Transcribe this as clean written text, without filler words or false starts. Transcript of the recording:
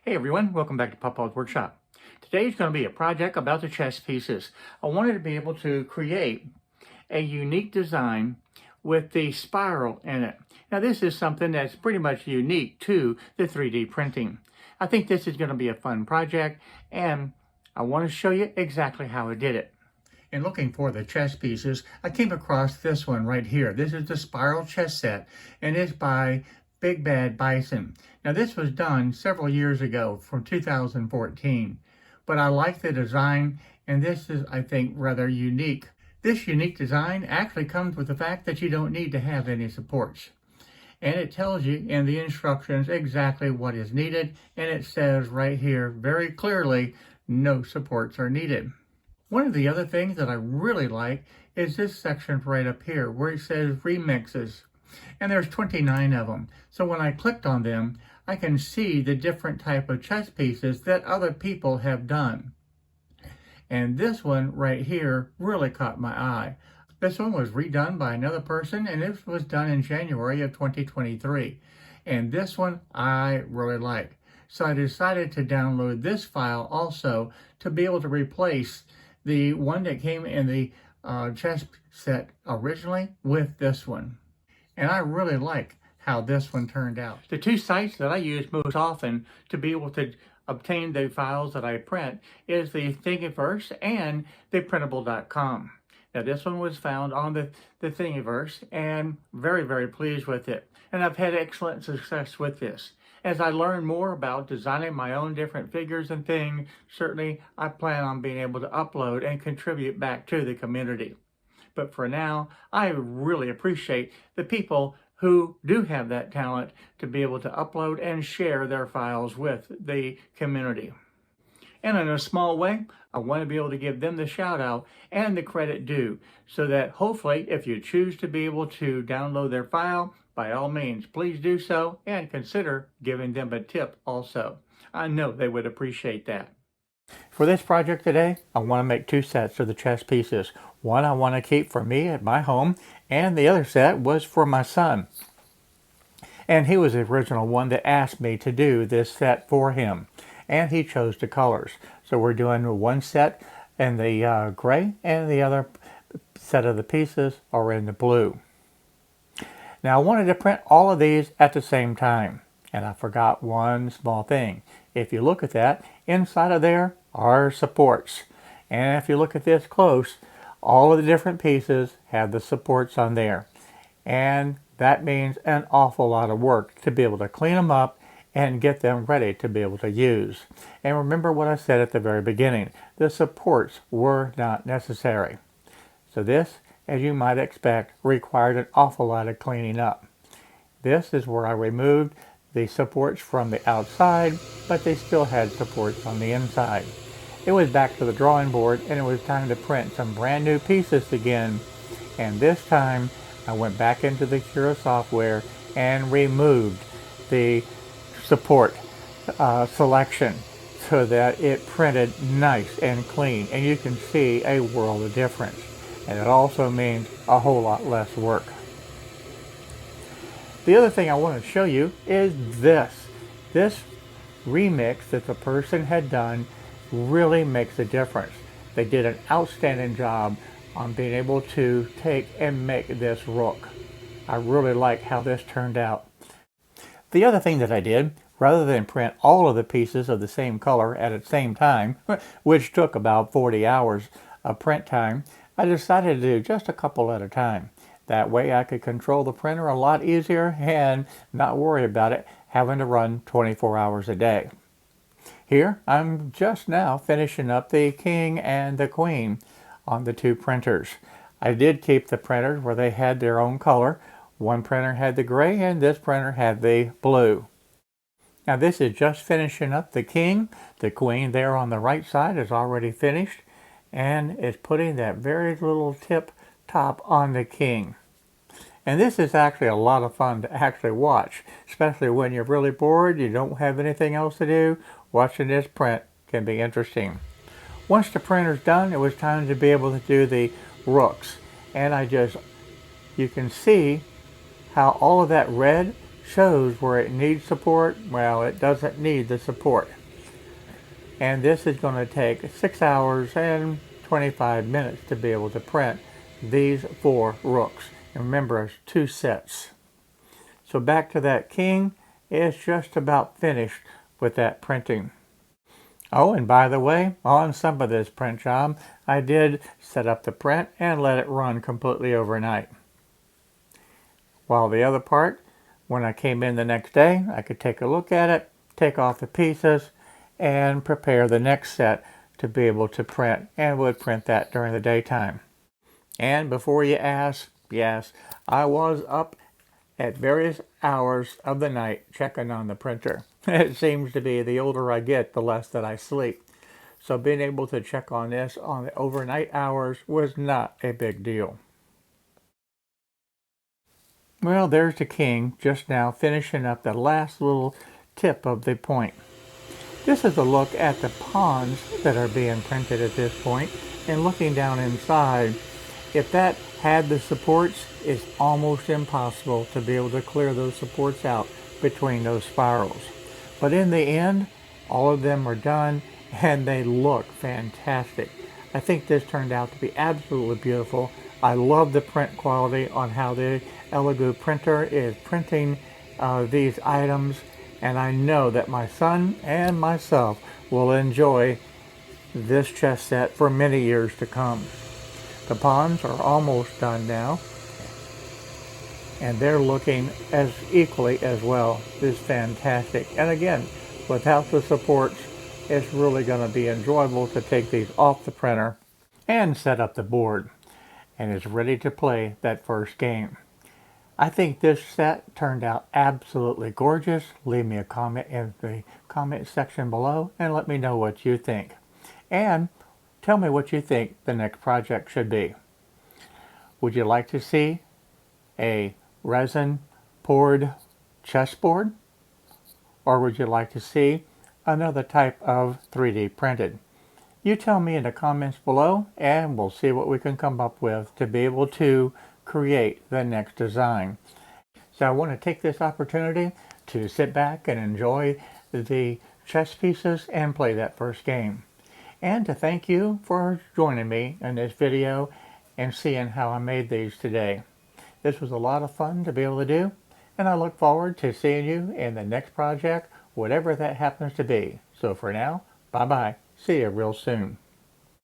Hey everyone, welcome back to Papa's Workshop. Today is going to be a project about the chess pieces. I wanted to be able to create a unique design with the spiral in it. Now this is something that's pretty much unique to the 3D printing. I think this is going to be a fun project and I want to show you exactly how I did it. In looking for the chess pieces, I came across this one right here. This is the Spiral Chess Set, and it's by Big Bad Bison. Now this was done several years ago from 2014, but I like the design, and this is, I think, rather unique. This unique design actually comes with the fact that you don't need to have any supports. And it tells you in the instructions exactly what is needed, and it says right here very clearly, no supports are needed. One of the other things that I really like is this section right up here where it says remixes. And there's 29 of them. So when I clicked on them, I can see the different type of chess pieces that other people have done. And this one right here really caught my eye. This one was redone by another person, and this was done in January of 2023. And this one I really like. So I decided to download this file also to be able to replace the one that came in the chess set originally with this one. And I really like how this one turned out. The two sites that I use most often to be able to obtain the files that I print is the Thingiverse and the Printable.com. Now this one was found on the Thingiverse and very pleased with it. And I've had excellent success with this. As I learn more about designing my own different figures and things, certainly I plan on being able to upload and contribute back to the community. But for now, I really appreciate the people who do have that talent to be able to upload and share their files with the community. And in a small way, I want to be able to give them the shout out and the credit due, so that hopefully if you choose to be able to download their file, by all means, please do so and consider giving them a tip also. I know they would appreciate that. For this project today, I want to make two sets of the chess pieces. One I want to keep for me at my home, and the other set was for my son. And he was the original one that asked me to do this set for him. And he chose the colors. So we're doing one set in the gray, and the other set of the pieces are in the blue. Now I wanted to print all of these at the same time, and I forgot one small thing. If you look at that, inside of there are supports. And if you look at this close, all of the different pieces have the supports on there. And that means an awful lot of work to be able to clean them up and get them ready to be able to use. And remember what I said at the very beginning, the supports were not necessary. So this, as you might expect, required an awful lot of cleaning up. This is where I removed the supports from the outside, but they still had supports on the inside. It was back to the drawing board, and it was time to print some brand new pieces again. And this time I went back into the Cura software and removed the support selection so that it printed nice and clean, and you can see a world of difference. And it also means a whole lot less work. The other thing I want to show you is this. This remix that the person had done really makes a difference. They did an outstanding job on being able to take and make this rook. I really like how this turned out. The other thing that I did, rather than print all of the pieces of the same color at the same time, which took about 40 hours of print time, I decided to do just a couple at a time. That way I could control the printer a lot easier and not worry about it having to run 24 hours a day. Here I'm just now finishing up the king and the queen on the two printers. I did keep the printers where they had their own color. One printer had the gray and this printer had the blue. Now this is just finishing up the king. The queen there on the right side is already finished, and is putting that very little tip top on the king. And this is actually a lot of fun to actually watch, especially when you're really bored, you don't have anything else to do. Watching this print can be interesting. Once the printer's done, it was time to be able to do the rooks. And you can see how all of that red shows where it needs support. Well, it doesn't need the support. And this is going to take 6 hours and 25 minutes to be able to print these 4 rooks. And remember, it's 2 sets. So back to that king, it's just about finished with that printing. Oh, and by the way, on some of this print job, I did set up the print and let it run completely overnight. While the other part, when I came in the next day, I could take a look at it, take off the pieces, and prepare the next set to be able to print, and would print that during the daytime. And before you ask, yes, I was up at various hours of the night checking on the printer. It seems to be the older I get, the less that I sleep. So being able to check on this on the overnight hours was not a big deal. Well, there's the king just now finishing up the last little tip of the point. This is a look at the pawns that are being printed at this point, and looking down inside. If that had the supports, it's almost impossible to be able to clear those supports out between those spirals. But in the end, all of them are done and they look fantastic. I think this turned out to be absolutely beautiful. I love the print quality on how the Elegoo printer is printing these items, and I know that my son and myself will enjoy this chess set for many years to come. The pawns are almost done now, and they're looking as equally as well. It's fantastic. And again, without the supports, it's really going to be enjoyable to take these off the printer and set up the board. And it's ready to play that first game. I think this set turned out absolutely gorgeous. Leave me a comment in the comment section below and let me know what you think. And tell me what you think the next project should be. Would you like to see a resin poured chessboard? Or would you like to see another type of 3D printed? You tell me in the comments below and we'll see what we can come up with to be able to create the next design. So I want to take this opportunity to sit back and enjoy the chess pieces and play that first game. And to thank you for joining me in this video and seeing how I made these today. This was a lot of fun to be able to do, and I look forward to seeing you in the next project, whatever that happens to be. So for now, bye-bye. See you real soon.